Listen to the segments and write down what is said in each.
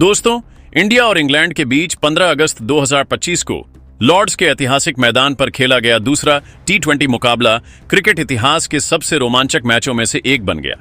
दोस्तों, इंडिया और इंग्लैंड के बीच 15 अगस्त 2025 को लॉर्ड्स के ऐतिहासिक मैदान पर खेला गया दूसरा T20 मुकाबला क्रिकेट इतिहास के सबसे रोमांचक मैचों में से एक बन गया।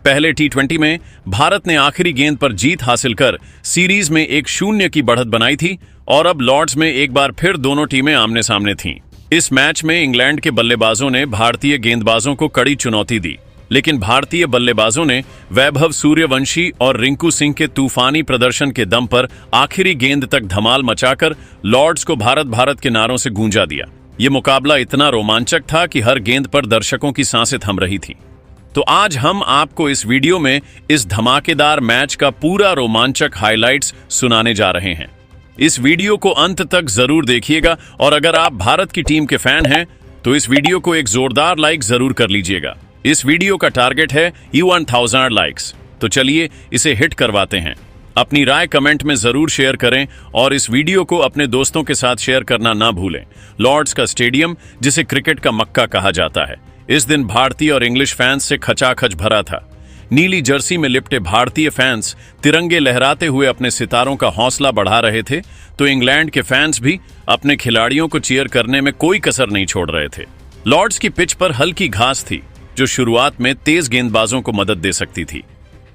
पहले T20 में भारत ने आखिरी गेंद पर जीत हासिल कर सीरीज में 1-0 की बढ़त बनाई थी और अब लॉर्ड्स में एक बार फिर दोनों टीमें आमने सामने थीं। इस मैच में इंग्लैंड के बल्लेबाजों ने भारतीय गेंदबाजों को कड़ी चुनौती दी, लेकिन भारतीय बल्लेबाजों ने वैभव सूर्यवंशी और रिंकू सिंह के तूफानी प्रदर्शन के दम पर आखिरी गेंद तक धमाल मचाकर लॉर्ड्स को भारत भारत के नारों से गूंजा दिया। ये मुकाबला इतना रोमांचक था कि हर गेंद पर दर्शकों की सांसें थम रही थी। तो आज हम आपको इस वीडियो में इस धमाकेदार मैच का पूरा रोमांचक हाइलाइट्स सुनाने जा रहे हैं। इस वीडियो को अंत तक जरूर देखिएगा और अगर आप भारत की टीम के फैन हैं तो इस वीडियो को एक जोरदार लाइक जरूर कर लीजिएगा। इस वीडियो का टारगेट है 1000 लाइक्स, तो चलिए इसे हिट करवाते हैं। अपनी राय कमेंट में जरूर शेयर करें और इस वीडियो को अपने दोस्तों के साथ शेयर करना ना भूलें। लॉर्ड्स का स्टेडियम, जिसे क्रिकेट का मक्का कहा जाता है, इस दिन भारतीय और इंग्लिश फैंस से खचाखच भरा था। नीली जर्सी में लिपटे भारतीय फैंस तिरंगे लहराते हुए अपने सितारों का हौसला बढ़ा रहे थे, तो इंग्लैंड के फैंस भी अपने खिलाड़ियों को चीयर करने में कोई कसर नहीं छोड़ रहे थे। लॉर्ड्स की पिच पर हल्की घास थी, जो शुरुआत में तेज गेंदबाजों को मदद दे सकती थी,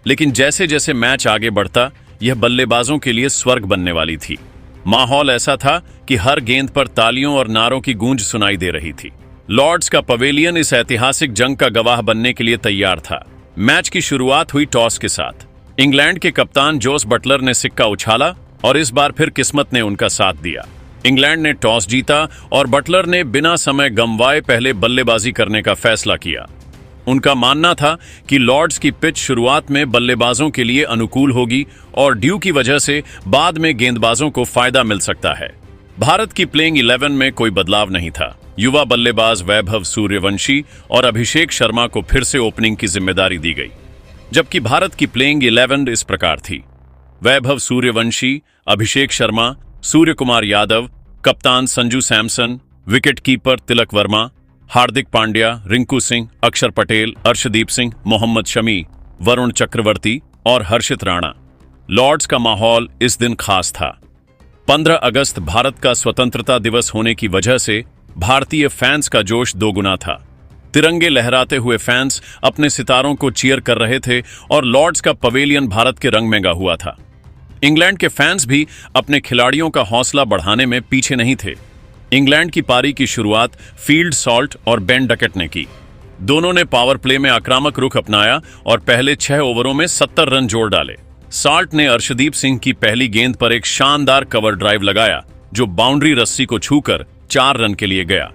लेकिन जैसे जैसे मैच आगे बढ़ता यह बल्लेबाजों के लिए स्वर्ग बनने वाली थी। माहौल ऐसा था कि हर गेंद पर तालियों और नारों की गूंज सुनाई दे रही थी। लॉर्ड्स का पवेलियन इस ऐतिहासिक जंग का गवाह बनने के लिए तैयार था। मैच की शुरुआत हुई टॉस के साथ। इंग्लैंड के कप्तान जोस बटलर ने सिक्का उछाला और इस बार फिर किस्मत ने उनका साथ दिया। इंग्लैंड ने टॉस जीता और बटलर ने बिना समय गंवाए पहले बल्लेबाजी करने का फैसला किया। उनका मानना था कि लॉर्ड्स की पिच शुरुआत में बल्लेबाजों के लिए अनुकूल होगी और ड्यू की वजह से बाद में गेंदबाजों को फायदा मिल सकता है। भारत की प्लेइंग 11 में कोई बदलाव नहीं था। युवा बल्लेबाज वैभव सूर्यवंशी और अभिषेक शर्मा को फिर से ओपनिंग की जिम्मेदारी दी गई, जबकि भारत की प्लेइंग 11 इस प्रकार थी: वैभव सूर्यवंशी, अभिषेक शर्मा, सूर्य कुमार यादव, कप्तान संजू सैमसन, विकेट कीपर तिलक वर्मा, हार्दिक पांड्या, रिंकू सिंह, अक्षर पटेल, अर्शदीप सिंह, मोहम्मद शमी, वरुण चक्रवर्ती और हर्षित राणा। लॉर्ड्स का माहौल इस दिन खास था। 15 अगस्त भारत का स्वतंत्रता दिवस होने की वजह से भारतीय फैंस का जोश दोगुना था। तिरंगे लहराते हुए फैंस अपने सितारों को चीयर कर रहे थे और लॉर्ड्स का पवेलियन भारत के रंग में गा हुआ था। इंग्लैंड के फैंस भी अपने खिलाड़ियों का हौसला बढ़ाने में पीछे नहीं थे। इंग्लैंड की पारी की शुरुआत फील्ड सॉल्ट और बेन डकेट ने की। दोनों ने पावर प्ले में आक्रामक रुख अपनाया और पहले 6 ओवरों में 70 रन जोड़ डाले। सॉल्ट ने अर्शदीप सिंह की पहली गेंद पर एक शानदार कवर ड्राइव लगाया, जो बाउंड्री रस्सी को छूकर 4 रन के लिए गया।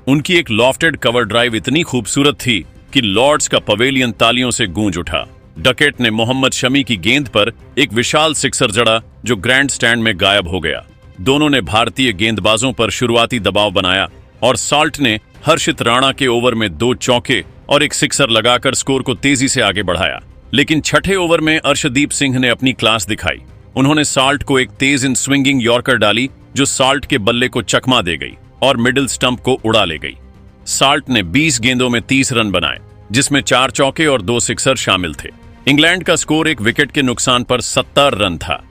उनकी एक लॉफ्टेड कवर ड्राइव इतनी खूबसूरत थी कि लॉर्ड्स का पवेलियन तालियों से गूंज उठा। डकेट ने मोहम्मद शमी की गेंद पर एक विशाल सिक्सर जड़ा, जो ग्रैंड स्टैंड में गायब हो गया। दोनों ने भारतीय गेंदबाजों पर शुरुआती दबाव बनाया और सॉल्ट ने हर्षित राणा के ओवर में 2 चौके और एक सिक्सर लगाकर स्कोर को तेजी से आगे बढ़ाया। लेकिन छठे ओवर में अर्शदीप सिंह ने अपनी क्लास दिखाई। उन्होंने सॉल्ट को एक तेज इन स्विंगिंग यॉर्कर डाली, जो सॉल्ट के बल्ले को चकमा दे गई और मिडिल स्टंप को उड़ा ले गई। सॉल्ट ने 20 गेंदों में 30 रन बनाए, जिसमें 4 चौके और 2 सिक्सर शामिल थे। इंग्लैंड का स्कोर एक विकेट के नुकसान पर 70 रन था।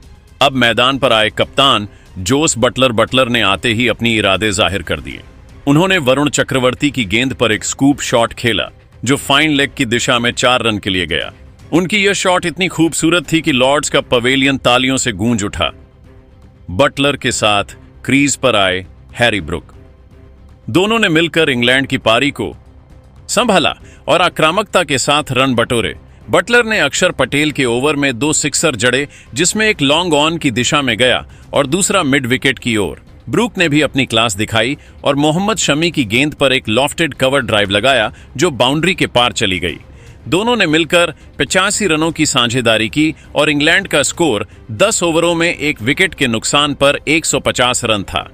अब मैदान पर आए कप्तान जोस बटलर ने आते ही अपनी इरादे जाहिर कर दिए। उन्होंने वरुण चक्रवर्ती की गेंद पर एक स्कूप शॉट खेला, जो फाइन लेग की दिशा में 4 रन के लिए गया। उनकी यह शॉट इतनी खूबसूरत थी कि लॉर्ड्स का पवेलियन तालियों से गूंज उठा। बटलर के साथ क्रीज पर आए हैरी ब्रुक। दोनों ने मिलकर इंग्लैंड की पारी को संभाला और आक्रामकता के साथ रन बटोरे। बटलर ने अक्षर पटेल के ओवर में 2 सिक्सर जड़े, जिसमें एक लॉन्ग ऑन की दिशा में गया और दूसरा मिड विकेट की ओर। ब्रूक ने भी अपनी क्लास दिखाई और मोहम्मद शमी की गेंद पर एक लॉफ्टेड कवर ड्राइव लगाया, जो बाउंड्री के पार चली गई। दोनों ने मिलकर 85 रनों की साझेदारी की और इंग्लैंड का स्कोर 10 ओवरों में एक विकेट के नुकसान पर 150 रन था।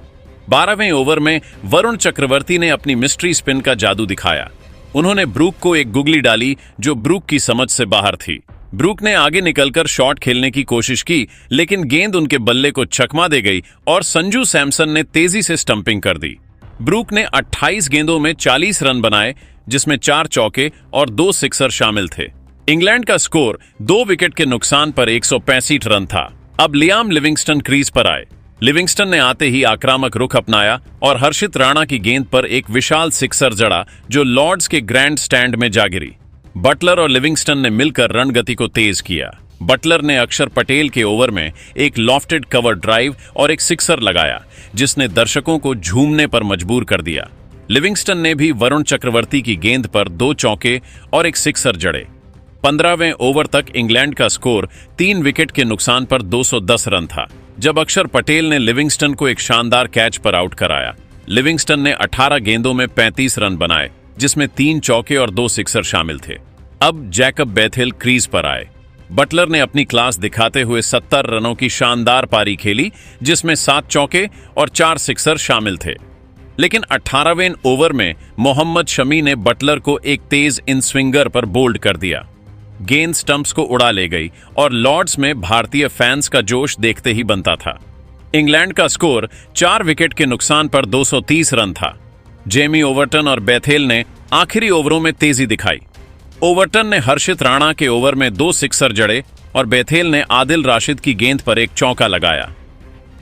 12वें ओवर में वरुण चक्रवर्ती ने अपनी मिस्ट्री स्पिन का जादू दिखाया। उन्होंने ब्रूक को एक गुगली डाली, जो ब्रूक की समझ से बाहर थी। ब्रूक ने आगे निकलकर शॉट खेलने की कोशिश की, लेकिन गेंद उनके बल्ले को चकमा दे गई और संजू सैमसन ने तेजी से स्टंपिंग कर दी। ब्रूक ने 28 गेंदों में 40 रन बनाए, जिसमें 4 चौके और 2 सिक्सर शामिल थे। इंग्लैंड का स्कोर 2 विकेट के नुकसान पर 165 रन था। अब लियाम लिविंगस्टन क्रीज पर आए। लिविंगस्टन ने आते ही आक्रामक रुख अपनाया और हर्षित राणा की गेंद पर एक विशाल सिक्सर जड़ा जो लॉर्ड्स के ग्रैंड स्टैंड में जा गिरी। बटलर और लिविंगस्टन ने मिलकर रणगति को तेज किया। बटलर ने अक्षर पटेल के ओवर में एक लॉफ्टेड कवर ड्राइव और एक सिक्सर लगाया जिसने दर्शकों को झूमने पर मजबूर कर दिया। लिविंगस्टन ने भी वरुण चक्रवर्ती की गेंद पर 2 चौके और एक सिक्सर जड़े। 15वें ओवर तक इंग्लैंड का स्कोर 3 विकेट के नुकसान पर 210 रन था, जब अक्षर पटेल ने लिविंगस्टन को एक शानदार कैच पर आउट कराया। लिविंगस्टन ने 18 गेंदों में 35 रन बनाए, जिसमें 3 चौके और 2 सिक्सर शामिल थे। अब जैकब बेथेल क्रीज पर आए। बटलर ने अपनी क्लास दिखाते हुए 70 रनों की शानदार पारी खेली, जिसमें 7 चौके और 4 सिक्सर शामिल थे। लेकिन 18वें ओवर में मोहम्मद शमी ने बटलर को एक तेज इन स्विंगर पर बोल्ड कर दिया। गेंद स्टंप्स को उड़ा ले गई और लॉर्ड्स में भारतीय फैंस का जोश देखते ही बनता था। इंग्लैंड का स्कोर 4 विकेट के नुकसान पर 230 रन था। जेमी ओवर्टन और बेथेल ने आखिरी ओवरों में तेजी दिखाई। ओवर्टन ने हर्षित राणा के ओवर में 2 सिक्सर जड़े और बेथेल ने आदिल राशिद की गेंद पर एक चौका लगाया।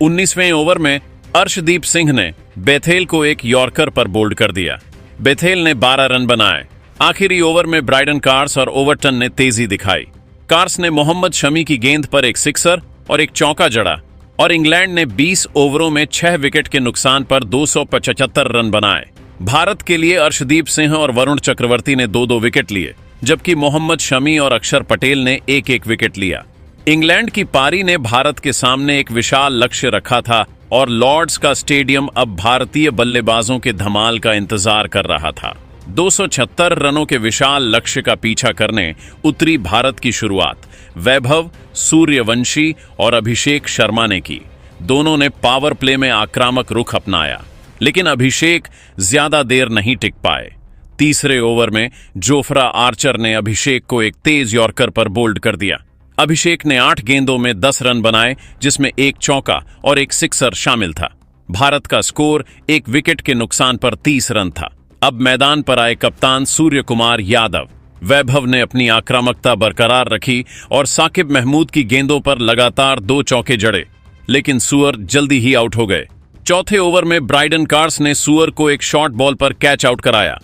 19वें ओवर में अर्शदीप सिंह ने बेथेल को एक यॉर्कर पर बोल्ड कर दिया। बेथेल ने 12 रन बनाए। आखिरी ओवर में ब्राइडन कार्स और ओवर्टन ने तेजी दिखाई। कार्स ने मोहम्मद शमी की गेंद पर एक सिक्सर और एक चौका जड़ा और इंग्लैंड ने 20 ओवरों में 6 विकेट के नुकसान पर 275 रन बनाए। भारत के लिए अर्शदीप सिंह और वरुण चक्रवर्ती ने 2-2 विकेट लिए, जबकि मोहम्मद शमी और अक्षर पटेल ने 1-1 विकेट लिया। इंग्लैंड की पारी ने भारत के सामने एक विशाल लक्ष्य रखा था और लॉर्ड्स का स्टेडियम अब भारतीय बल्लेबाजों के धमाल का इंतजार कर रहा था। 276 रनों के विशाल लक्ष्य का पीछा करने उतरी भारत की शुरुआत वैभव, सूर्यवंशी और अभिषेक शर्मा ने की। दोनों ने पावर प्ले में आक्रामक रुख अपनाया, लेकिन अभिषेक ज्यादा देर नहीं टिक पाए। तीसरे ओवर में जोफ्रा आर्चर ने अभिषेक को एक तेज यॉर्कर पर बोल्ड कर दिया। अभिषेक ने 8 गेंदों में 10 रन बनाए, जिसमें एक चौका और एक सिक्सर शामिल था। भारत का स्कोर 1 विकेट के नुकसान पर 30 रन था। अब मैदान पर आए कप्तान सूर्य कुमार यादव। वैभव ने अपनी आक्रामकता बरकरार रखी और साकिब महमूद की गेंदों पर लगातार 2 चौके जड़े, लेकिन सुअर जल्दी ही आउट हो गए। चौथे ओवर में ब्राइडन कार्स ने सुअर को एक शॉर्ट बॉल पर कैच आउट कराया।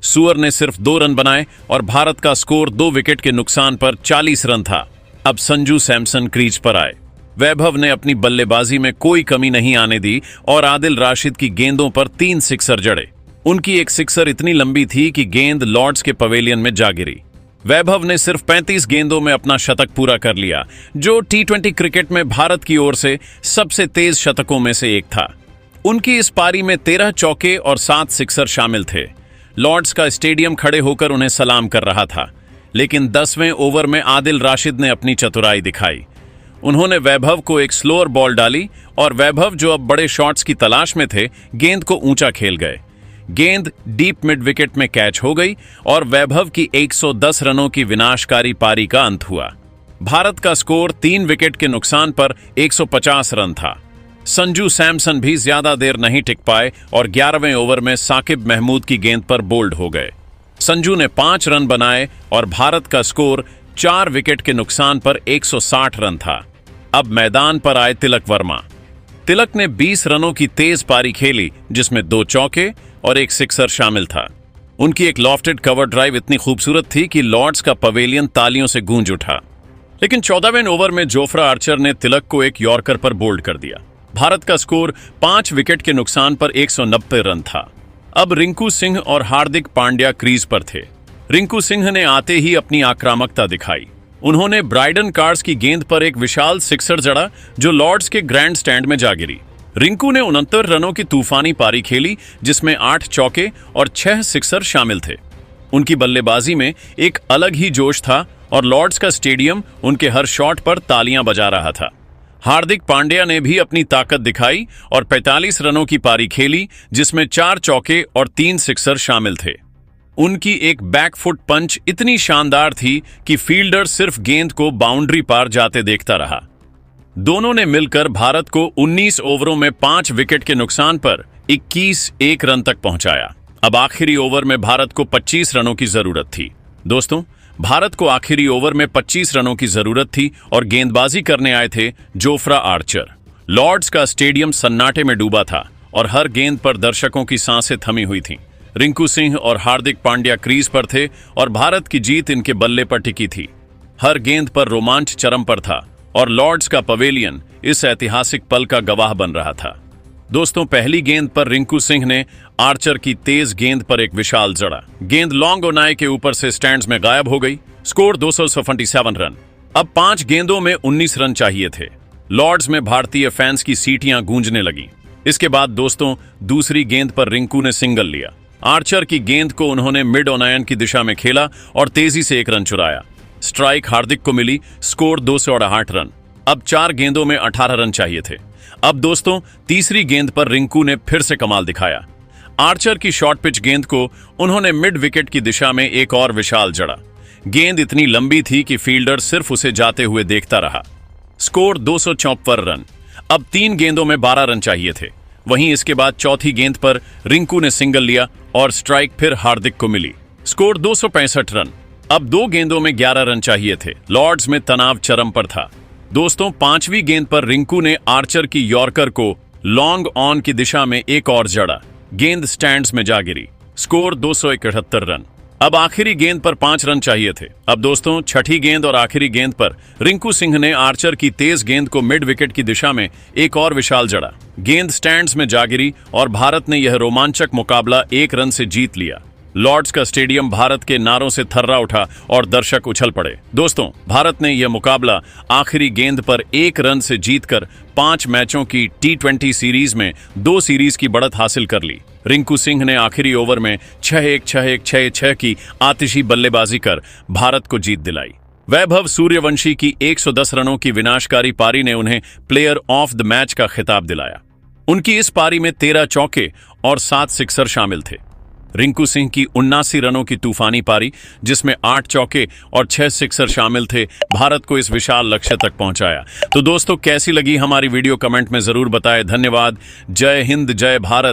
सुअर ने सिर्फ 2 रन बनाए और भारत का स्कोर 2 विकेट के नुकसान पर 40 रन था। अब संजू सैमसन क्रीज पर आए। वैभव ने अपनी बल्लेबाजी में कोई कमी नहीं आने दी और आदिल राशिद की गेंदों पर 3 सिक्सर जड़े। उनकी एक सिक्सर इतनी लंबी थी कि गेंद लॉर्ड्स के पवेलियन में जा गिरी। वैभव ने सिर्फ 35 गेंदों में अपना शतक पूरा कर लिया, जो T20 क्रिकेट में भारत की ओर से सबसे तेज शतकों में से एक था। उनकी इस पारी में 13 चौके और 7 सिक्सर शामिल थे। लॉर्ड्स का स्टेडियम खड़े होकर उन्हें सलाम कर रहा था, लेकिन 10वें ओवर में आदिल राशिद ने अपनी चतुराई दिखाई। उन्होंने वैभव को एक स्लोअर बॉल डाली और वैभव, जो अब बड़े शॉट्स की तलाश में थे, गेंद को ऊंचा खेल गए। गेंद डीप मिड विकेट में कैच हो गई और वैभव की 110 रनों की विनाशकारी पारी का अंत हुआ। भारत का स्कोर 3 विकेट के नुकसान पर 150 रन था। संजू सैमसन भी ज्यादा देर नहीं टिक पाए और 11वें ओवर में साकिब महमूद की गेंद पर बोल्ड हो गए। संजू ने 5 रन बनाए और भारत का स्कोर 4 विकेट के नुकसान पर 160 रन था। अब मैदान पर आए तिलक वर्मा। तिलक ने 20 रनों की तेज पारी खेली, जिसमें 2 चौके और एक सिक्सर शामिल था। उनकी एक लॉफ्टेड कवर ड्राइव इतनी खूबसूरत थी कि लॉर्ड्स का पवेलियन तालियों से गूंज उठा। लेकिन 14वें ओवर में जोफ्रा आर्चर ने तिलक को एक यॉर्कर पर बोल्ड कर दिया। भारत का स्कोर 5 विकेट के नुकसान पर 190 रन था। अब रिंकू सिंह और हार्दिक पांड्या क्रीज पर थे। रिंकू सिंह ने आते ही अपनी आक्रामकता दिखाई। उन्होंने ब्राइडन कार्स की गेंद पर एक विशाल सिक्सर जड़ा, जो लॉर्ड्स के ग्रैंड स्टैंड में जा गिरी। रिंकू ने 69 रनों की तूफानी पारी खेली, जिसमें 8 चौके और 6 सिक्सर शामिल थे। उनकी बल्लेबाजी में एक अलग ही जोश था और लॉर्ड्स का स्टेडियम उनके हर शॉट पर तालियां बजा रहा था। हार्दिक पांड्या ने भी अपनी ताकत दिखाई और 45 रनों की पारी खेली, जिसमें 4 चौके और 3 सिक्सर शामिल थे। उनकी एक बैकफुट पंच इतनी शानदार थी कि फील्डर सिर्फ गेंद को बाउंड्री पार जाते देखता रहा। दोनों ने मिलकर भारत को 19 ओवरों में 5 विकेट के नुकसान पर 21 रन तक पहुंचाया। अब आखिरी ओवर में भारत को 25 रनों की जरूरत थी। दोस्तों, भारत को आखिरी ओवर में 25 रनों की जरूरत थी और गेंदबाजी करने आए थे जोफ्रा आर्चर। लॉर्ड्स का स्टेडियम सन्नाटे में डूबा था और हर गेंद पर दर्शकों की सांसें थमी हुई थीं। रिंकू सिंह और हार्दिक पांड्या क्रीज पर थे और भारत की जीत इनके बल्ले पर टिकी थी। हर गेंद पर रोमांच चरम पर था और लॉर्ड्स का पवेलियन इस ऐतिहासिक पल का गवाह बन रहा था। दोस्तों, पहली गेंद पर रिंकू सिंह ने आर्चर की तेज गेंद पर एक विशाल जड़ा। गेंद लॉन्ग ओनाई के ऊपर से स्टैंड्स में गायब हो गई। Score 277 run. अब 5 गेंदों में 19 रन चाहिए थे। लॉर्ड्स में भारतीय फैंस की सीटियां गूंजने लगी। इसके बाद दोस्तों, दूसरी गेंद पर रिंकू ने सिंगल लिया। आर्चर की गेंद को उन्होंने मिड ऑन की दिशा में खेला और तेजी से एक रन चुराया। स्ट्राइक हार्दिक को मिली। Score 268 run. अब 4 गेंदों में 18 रन चाहिए थे। अब दोस्तों, तीसरी गेंद पर रिंकू ने फिर से कमाल दिखाया। आर्चर की शॉर्ट पिच गेंद को उन्होंने मिड विकेट की दिशा में एक और विशाल जड़ा। गेंद इतनी लंबी थी कि फील्डर सिर्फ उसे जाते हुए देखता रहा। Score 274 run. अब 3 गेंदों में 12 रन चाहिए थे। वहीं इसके बाद चौथी गेंद पर रिंकू ने सिंगल लिया और स्ट्राइक फिर हार्दिक को मिली। Score 265 run. अब 2 गेंदों में 11 रन चाहिए थे। लॉर्ड्स में तनाव चरम पर था। दोस्तों, 5वीं गेंद पर रिंकू ने आर्चर की यॉर्कर को लॉन्ग ऑन की दिशा में एक और जड़ा। गेंद स्टैंड्स में जा गिरी। Score 271 run. अब आखिरी गेंद पर 5 रन चाहिए थे। अब दोस्तों, छठी गेंद और आखिरी गेंद पर रिंकू सिंह ने आर्चर की तेज गेंद को मिड विकेट की दिशा में एक और विशाल जड़ा। गेंद स्टैंड्स में जा गिरी और भारत ने यह रोमांचक मुकाबला 1 रन से जीत लिया। लॉर्ड्स का स्टेडियम भारत के नारों से थर्रा उठा और दर्शक उछल पड़े। दोस्तों, भारत ने यह मुकाबला आखिरी गेंद पर 1 रन से जीतकर 5 मैचों की T20 सीरीज में 2 सीरीज की बढ़त हासिल कर ली। रिंकू सिंह ने आखिरी ओवर में 6-1, 6-1, 6-6 की आतिशी बल्लेबाजी कर भारत को जीत दिलाई। वैभव सूर्यवंशी की 110 रनों की विनाशकारी पारी ने उन्हें प्लेयर ऑफ द मैच का खिताब दिलाया। उनकी इस पारी में 13 चौके और 7 सिक्सर शामिल थे। रिंकू सिंह की 79 रनों की तूफानी पारी, जिसमें 8 चौके और 6 सिक्सर शामिल थे, भारत को इस विशाल लक्ष्य तक पहुंचाया। तो दोस्तों, कैसी लगी हमारी वीडियो कमेंट में जरूर बताएं। धन्यवाद। जय हिंद, जय भारत।